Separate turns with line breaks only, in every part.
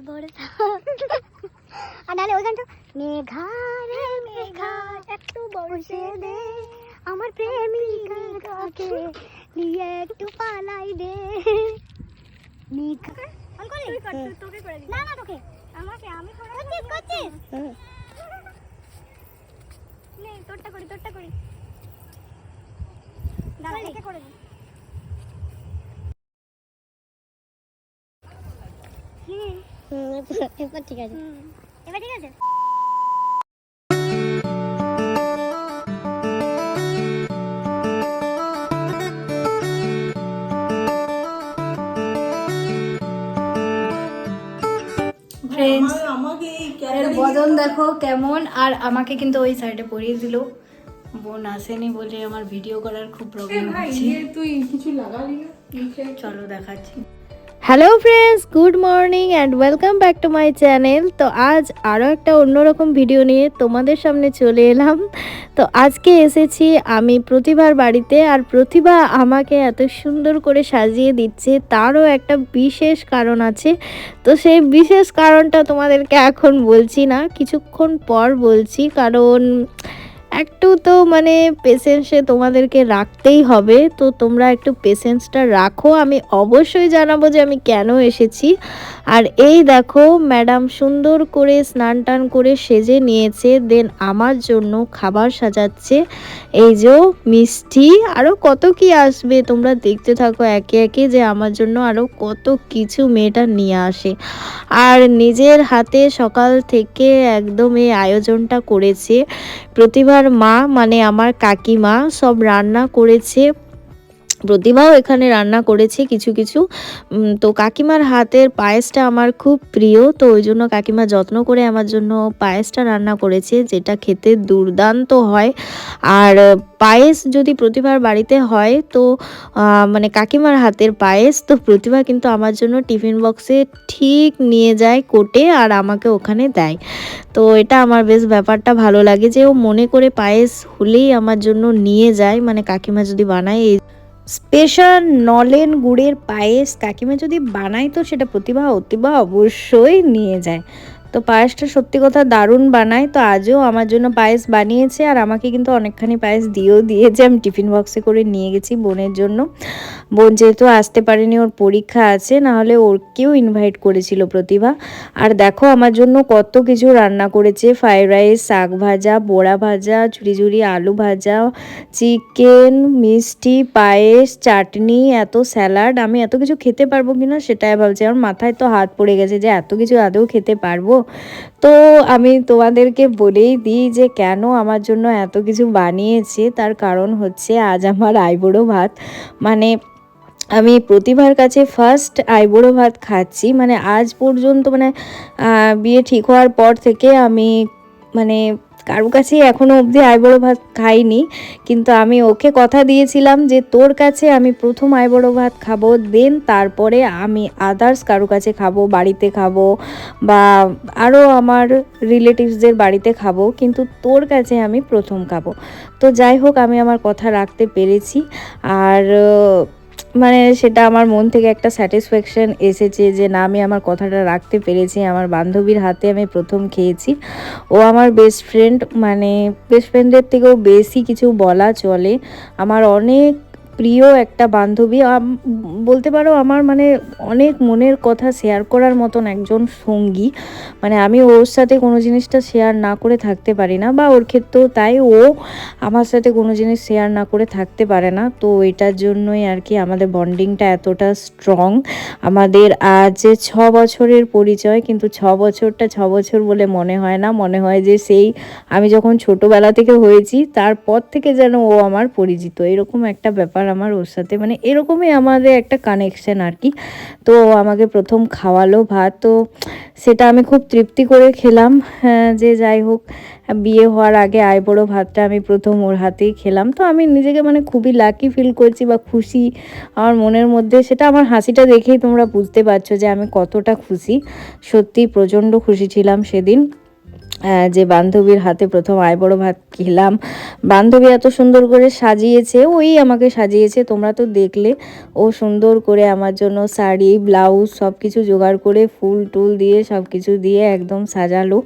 বর্ষা আর নাহলে ওই গানটা মেঘা রে মেঘা একটু বর্ষে দে আমার প্রেমিকাকে নিয়ে একটু পালাই দে মেঘা তোকে করে দিই না না তোকে আমাকে আমি করছিস নে তোরটা করি দাঁড়া একে করে দিই এবার ঠিক আছে
ফ্রেন্ডস এর বদন দেখো কেমন। আর আমাকে কিন্তু ওই সাইডে পরিয়ে দিল, বোন আসেনি বলে আমার ভিডিও করার খুব প্রবলেম হচ্ছে।
তুই কিছু লাগালি না?
চলো দেখাচ্ছি।
Hello friends, good morning and welcome back to my channel. তো আজ আরও একটা অন্যরকম ভিডিও নিয়ে তোমাদের সামনে চলে এলাম। তো আজকে এসেছি আমি প্রতিভার বাড়িতে, আর প্রতিভা আমাকে এত সুন্দর করে সাজিয়ে দিচ্ছে তারও একটা বিশেষ কারণ আছে। তো সেই বিশেষ কারণটা তোমাদেরকে এখন বলছি না, কিছুক্ষণ পর বলছি, কারণ একটু তো মানে পেশেন্সে তোমাদেরকে রাখতেই হবে। তো তোমরা একটু পেশেন্সটা রাখো, আমি অবশ্যই জানাবো যে আমি কেন এসেছি। আর এই দেখো ম্যাডাম সুন্দর করে স্নান টান করে সেজে নিয়েছে, দেন আমার জন্য খাবার সাজাচ্ছে। এই যে মিষ্টি, আরও কত কি আসবে, তোমরা দেখতে থাকো একে একে যে আমার জন্য আরও কত কিছু মেয়েটা নিয়ে আসে। আর নিজের হাতে সকাল থেকে একদম এই আয়োজনটা করেছে প্রতিভার মা, মানে আমার কাকিমা সব রান্না করেছে। প্রতিভাও এখানে রান্না করেছে কিছু কিছু। তো কাকিমার হাতের পায়েসটা আমার খুব প্রিয়, তো ওই জন্য কাকিমা যত্ন করে আমার জন্য পায়েসটা রান্না করেছে, যেটা খেতে দুর্দান্ত হয়। আর পায়েস যদি প্রতিভার বাড়িতে হয় তো মানে কাকিমার হাতের পায়েস, তো প্রতিভা কিন্তু আমার জন্য টিফিন বক্সে ঠিক নিয়ে যায় কোটে, আর আমাকে ওখানে দেয়। তো এটা আমার বেশ ব্যাপারটা ভালো লাগে যে ও মনে করে পায়েস হলেই আমার জন্য নিয়ে যায়, মানে কাকিমা যদি বানায় এই স্পেশাল নলেন গুড়ের পায়েস কাকিমা যদি বানায় তো সেটা প্রতিভা অবশ্যই নিয়ে যায়। তো পায়েসটা সত্যি কথা দারুণ বানায়। তো আজও আমার জন্য পায়েস বানিয়েছে, আর আমাকে কিন্তু অনেকখানি পায়েস দিয়েছে। আমি টিফিন বক্সে করে নিয়ে গেছি বোনের জন্য। বোন যেহেতু আসতে পারেনি, ওর পরীক্ষা আছে, নাহলে ওরকেও ইনভাইট করেছিল প্রতিভা। আর দেখো আমার জন্য কত কিছু রান্না করেছে, ফ্রাইড রাইস, শাক ভাজা, বড়া ভাজা, ঝুরি আলু ভাজা, চিকেন, মিষ্টি, পায়েস, চাটনি, এত স্যালাড। আমি এত কিছু খেতে পারবো কিনা সেটাই ভাবছি, আমার মাথায় তো হাত পড়ে গেছে যে এত কিছু আদৌ খেতে পারবো। তো আমি তোমাদেরকে বলেই দিই যে কেন আমার জন্য এত কিছু বানিয়েছে। তার কারণ হচ্ছে আজ আমার আইবুড়ো ভাত, মানে আমি প্রতিভার কাছে ফার্স্ট আইবুড়ো ভাত খাচ্ছি। মানে আজ পর্যন্ত মানে বিয়ে ঠিক হওয়ার পর থেকে আমি মানে কারো কাছেই এখনও অবধি আইবুড়ো ভাত খাইনি, কিন্তু আমি ওকে কথা দিয়েছিলাম যে তোর কাছে আমি প্রথম আইবুড়ো ভাত খাবো, দেন তারপরে আমি আদার্স কারো কাছে খাবো, বাড়িতে খাবো বা আরও আমার রিলেটিভসদের বাড়িতে খাবো, কিন্তু তোর কাছে আমি প্রথম খাবো। তো যাই হোক, আমি আমার কথা রাখতে পেরেছি। আর মানে সেটা আমার মন থেকে একটা স্যাটিসফ্যাকশন এসেছে যে না, আমি আমার কথাটা রাখতে পেরেছি। আমার বান্ধবীর হাতে আমি প্রথম খেয়েছি। ও আমার বেস্ট ফ্রেন্ড, মানে বেস্ট ফ্রেন্ডের থেকেও বেশি কিছু বলা চলে। আমার অনেক প্রিয় একটা বান্ধবী, বলতে পারো আমার মানে অনেক মনের কথা শেয়ার করার মতন একজন সঙ্গী। মানে আমি ওর সাথে কোনো জিনিসটা শেয়ার না করে থাকতে পারি না, বা ওর ক্ষেত্রেও তাই, ও আমার সাথে কোনো জিনিস শেয়ার না করে থাকতে পারে না। তো এটার জন্যই আর কি আমাদের বন্ডিংটা এতটা স্ট্রং। আমাদের আজ 6 বছরের পরিচয়, কিন্তু 6 বছরটা 6 বছর বলে মনে হয় না, মনে হয় যে সেই আমি যখন ছোটোবেলা থেকে হয়েছি তারপর থেকে যেন ও আমার পরিচিত, এরকম একটা ব্যাপার আমার ওর সাথে, মানে এরকমই আমাদের একটা কানেকশন আর কি। তো আমাকে প্রথম খাওয়ালো ভাত, তো সেটা আমি খুব তৃপ্তি করে খেলাম। যে যাই হোক, বিয়ে হওয়ার আগে আইবুড়ো ভাতটা আমি প্রথম ওর হাতেই খেলাম। তো আমি নিজেকে মানে খুবই লাকি ফিল করছি বা খুশি আমার মনের মধ্যে। সেটা আমার হাসিটা দেখেই তোমরা বুঝতে পারছো যে আমি কতটা খুশি। সত্যি প্রচণ্ড খুশি ছিলাম সেদিন। যে বান্ধবীর হাতে প্রথম আইবুড়ো ভাত খেলাম। বান্ধবী এত সুন্দর করে সাজিয়েছে, ওই আমাকে সাজিয়েছে, তোমরা তো দেখলে। ও সুন্দর করে আমার জন্য শাড়ি ব্লাউজ সব কিছু জোগাড় করে ফুল টুল দিয়ে সব কিছু দিয়ে একদম সাজালো।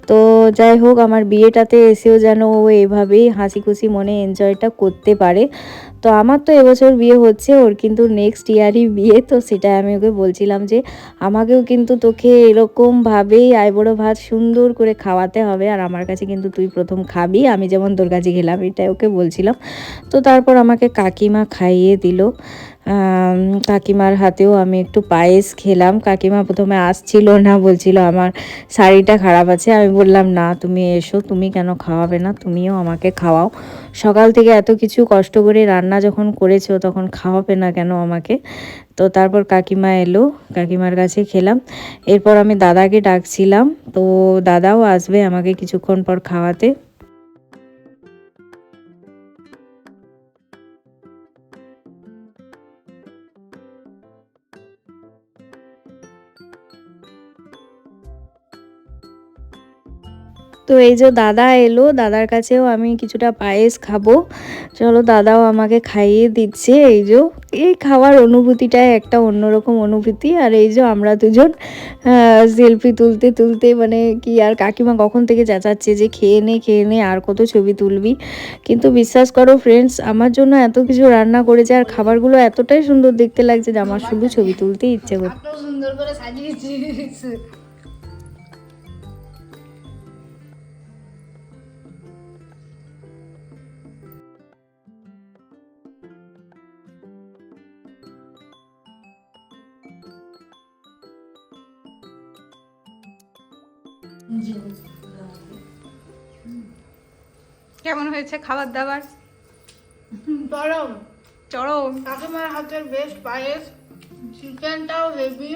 তো যাই হোক, আমার বিয়েটাতে এসেও যেন ও এভাবেই হাসি খুশি মনে এনজয়টা করতে পারে। তো আমার তো এবছর বিয়ে হচ্ছে, ওর কিন্তু নেক্সট ইয়ারই বিয়ে। তো সেটাই আমি ওকে বলছিলাম যে আমাকেও কিন্তু তোকে এরকমভাবেই আইবুড়ো ভাত সুন্দর করে খাওয়াতে হবে, আর আমার কাছে কিন্তু তুই প্রথম খাবি, আমি যেমন তোর কাছে খেলাম, এটাই ওকে বলছিলাম। তো তারপর আমাকে কাকিমা খাইয়ে দিল। কাকিমার হাতেও আমি একটু পায়েস খেলাম। কাকিমা প্রথমে আসছিল না, বলছিল আমার শাড়িটা খারাপ আছে। আমি বললাম না, তুমি এসো, তুমি কেন খাওয়াবে না, তুমিও আমাকে খাওয়াও। সকাল থেকে এত কিছু কষ্ট করে রান্না যখন করেছো তখন খাওয়াবে না কেন আমাকে। তো তারপর কাকিমা এলো, কাকিমার কাছে খেলাম। এরপর আমি দাদাকে ডাকছিলাম, তো দাদাও আসবে আমাকে কিছুক্ষণ পর খাওয়াতে। তো এই যে দাদা এলো, দাদার কাছেও আমি কিছুটা পায়েস খাবো। চলো, দাদাও আমাকে খাইয়ে দিচ্ছে। এই যে এই খাওয়ার অনুভূতিটাই একটা অন্যরকম অনুভূতি। আর এই যে আমরা দুজন সেলফি তুলতে তুলতে, মানে কি আর, কাকিমা কখন থেকে চেঁচাচ্ছে যে খেয়ে নে আর কত ছবি তুলবি। কিন্তু বিশ্বাস করো ফ্রেন্ডস, আমার জন্য এত কিছু রান্না করেছে আর খাবারগুলো এতটাই সুন্দর দেখতে লাগছে যে আমার শুধু ছবি তুলতেই ইচ্ছে করছে।
এত সুন্দর করে সাজিয়েছি।
কেমন হয়েছে খাবার দাবার?
চরম
চরম।
কাকিমার হাতের বেস্ট পায়েস, চিকেনটাও হেভি,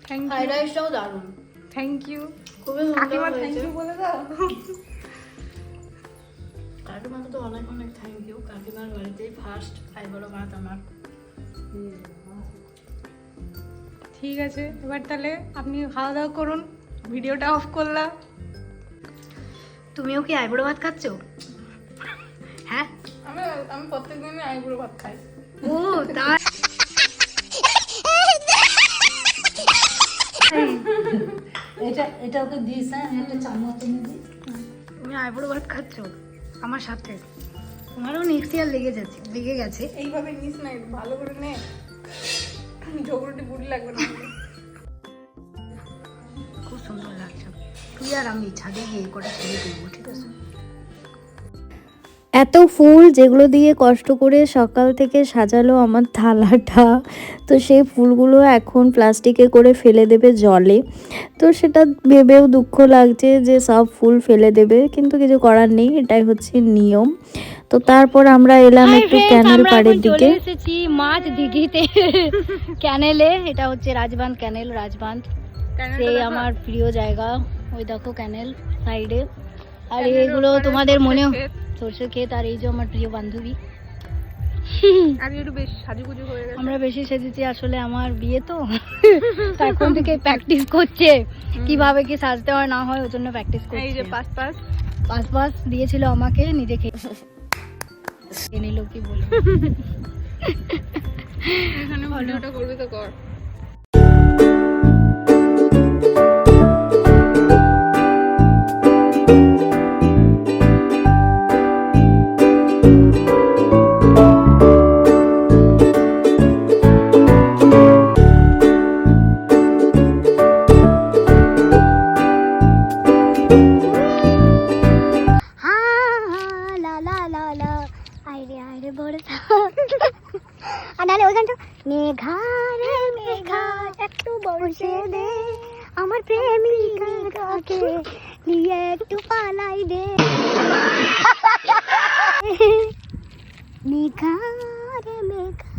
থ্যাংক
ফ্রাইড
ইউ,
রাইসটাও দারুণ,
থ্যাংক ইউ
খুবই সুন্দর
কাকিমা, থ্যাংক
হয়েছে।
ইউ বলে দাও।
কাকিমাকে তো অনেক অনেক থ্যাংক ইউ। কাকিমার বাড়িতেই ফার্স্ট আইবুড়ো ভাত আমার।
ঠিক আছে, এবার তাহলে আপনি খাওয়া দাওয়া করুন, ভিডিওটা অফ করলাম।
তুমিও কি আইবুড়ো ভাত খাচ্ছো? হ্যাঁ,
আমি প্রত্যেকদিনই আইবুড়ো ভাত খাই।
ও তাই। এটা ওকে দিস, হ্যাঁ একটা চামচ নিবি। তুমি আইবুড়ো ভাত খাচ্ছো আমার সাথে, তোমারও নেক্সট ইয়ার লেগে গেছে।
এইভাবে নিস না, একটু ভালো করে নে, ঝগড়াটি বুড়ি লাগবে না।
খুব সুন্দর লাগছে। তুই আর আমি ছাদে গিয়ে কটা ছবি তুলবো, ঠিক আছে?
এত ফুল যেগুলো দিয়ে কষ্ট করে সকাল থেকে সাজালো আমার থালাটা, তো সেই ফুলগুলো এখন প্লাস্টিকে করে ফেলে দেবে জলে। তো সেটা ভেবেও দুঃখ লাগছে যে সব ফুল ফেলে দেবে, কিন্তু কিছু করার নেই, এটাই হচ্ছে নিয়ম। তো তারপর আমরা এলাম একটু ক্যানেল পাড়ের দিকে।
এসেছি মাছ দিঘিতে, ক্যানেলে। এটা হচ্ছে রাজবাঁধ ক্যানেল, রাজবাঁধ সেই আমার প্রিয় জায়গা। ওই দেখো ক্যানেল সাইডে, আর এগুলো তোমাদের মনেও সরষে ক্ষেত। আর এই যে আমার প্রিয় বান্ধবী,
আগে একটু বেশ সাজুগুজু হয়ে গেছে।
আমরা বেশি সেজেছি, আসলে আমার বিয়ে তো এখন থেকে প্র্যাকটিস করছে কিভাবে কি সাজতে হয় না হয়, ওই জন্য প্র্যাকটিস
এই
করছে।
যে পাস
পাস দিয়েছিল আমাকে, নিজে খেয়ে নিল, কি বলবো।
এখানে ভিডিওটা করবি তো কর।
আর নাহলে ওই গানটা, মেঘা রে মেঘা একটু বর্ষে দে, আমার প্রেমিকাকে নিয়ে একটু পালাই দে। মেঘা রে মেঘা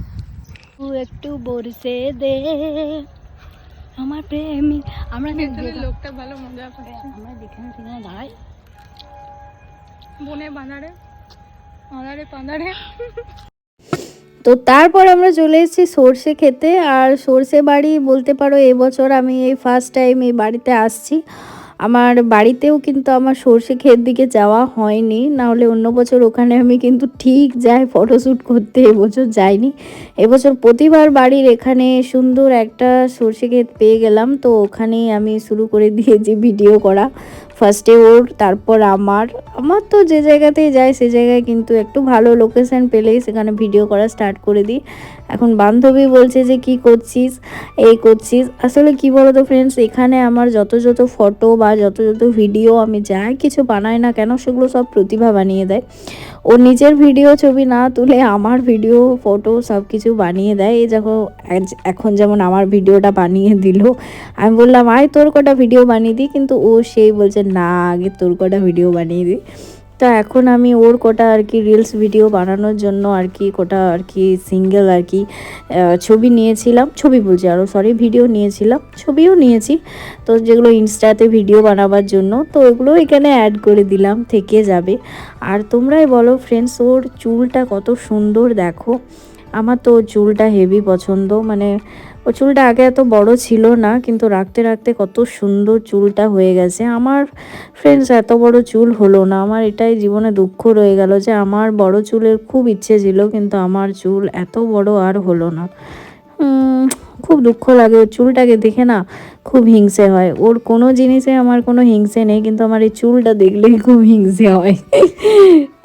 তুই একটু বর্ষে দে, আমার প্রেমিক। আমরা
লোকটা ভালো মজা পাচ্ছে।
আমরা যেখানে সেখানে দাঁড়াই,
বনে বাঁধারে পাঁধারে।
তো তারপর আমরা চলে এসেছি সর্ষে খেতে। আর সর্ষে বাড়ি বলতে পারো এবছর আমি এই ফার্স্ট টাইম এই বাড়িতে আসছি। আমার বাড়িতেও কিন্তু আমার সর্ষে ক্ষেত দিকে যাওয়া হয়নি, না হলে অন্য বছর ওখানে আমি কিন্তু ঠিক যাই ফটোশ্যুট করতে, এবছর যাইনি। এবছর প্রতিবার বাড়ির এখানে সুন্দর একটা সর্ষে ক্ষেত পেয়ে গেলাম, তো ওখানেই আমি শুরু করে দিয়েছি ভিডিও করা। ফার্স্টে ওর, তারপর আমার তো যে জায়গাতেই যাই সে জায়গায় কিন্তু একটু ভালো লোকেশন পেলেই সেখানে ভিডিও করা স্টার্ট করে দিই। এখন বান্ধবী বলছে যে কি করছিস, এই করছিস। আসলে কি বলো তো ফ্রেন্ডস, এখানে আমার যত ফটো বা যত ভিডিও আমি যাই কিছু বানাই না কেন, সেগুলো সব প্রতিভা বানিয়ে দেয়। ও নিজের ভিডিও ছবি না তুলে আমার ভিডিও ফটো সব কিছু বানিয়ে দেয়। এই দেখো এখন যেমন আমার ভিডিওটা বানিয়ে দিল, আমি বললাম আয় তোর কটা ভিডিও বানিয়ে দিই, কিন্তু ও সেই বলছে না আগে তোর কটা ভিডিও বানিয়ে দিই। তো এখন আমি ওর কটা আর কি রিলস ভিডিও বানানোর জন্য আর কি কটা আর কি সিঙ্গেল আর কি ছবি নিয়েছিলাম, ছবি বলছি আরও সরি, ভিডিও নিয়েছিলাম, ছবিও নিয়েছি। তো যেগুলো ইনস্টাতে ভিডিও বানাবার জন্য, তো ওগুলো এখানে অ্যাড করে দিলাম, থেকে যাবে। আর তোমরাই বলো ফ্রেন্ডস, ওর চুলটা কত সুন্দর দেখো। আমার তো চুলটা হেভি পছন্দ, মানে ও চুলটা আগে এত বড় ছিল না, কিন্তু রাখতে রাখতে কত সুন্দর চুলটা হয়ে গেছে। আমার ফ্রেন্ডস এত বড় চুল হলো না, আমার এটাই জীবনে দুঃখ রয়ে গেল যে আমার বড় চুলের খুব ইচ্ছে ছিল, কিন্তু আমার চুল এত বড় আর হলো না। খুব দুঃখ লাগে, ওর চুলটাকে দেখে না খুব হিংসে হয়। ওর কোনো জিনিসে আমার কোনো হিংসে নেই, কিন্তু আমার এই চুলটা দেখলেই খুব হিংসে হয়।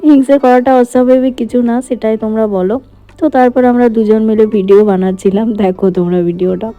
হিংসে করাটা অস্বাভাবিক কিছু না, সেটাই তোমরা বলো। তো তারপর আমরা দুজন মিলে ভিডিও বানাচ্ছিলাম, দেখো তোমরা ভিডিওটা।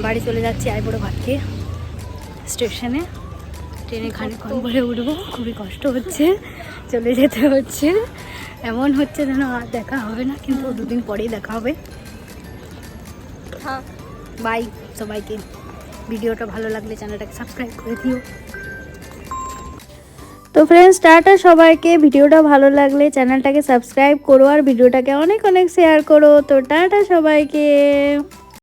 বাড়ি চলে যাচ্ছি আইবুড়ো ভাত খেয়ে স্টেশনে। ট্রেনে খানিকক্ষণ পরে উঠবো, খুবই কষ্ট হচ্ছে, চলে যেতে হচ্ছে। এমন হচ্ছে যেন আর দেখা হবে না, কিন্তু দুদিন পরেই দেখা হবে। বাই সবাইকে। ভিডিওটা ভালো লাগলে চ্যানেলটাকে সাবস্ক্রাইব করে দিও। তো ফ্রেন্ডস টাটা সবাইকে। ভিডিওটা ভালো লাগলে চ্যানেলটাকে সাবস্ক্রাইব করো আর ভিডিওটাকে অনেক শেয়ার করো। তো টাটা সবাইকে।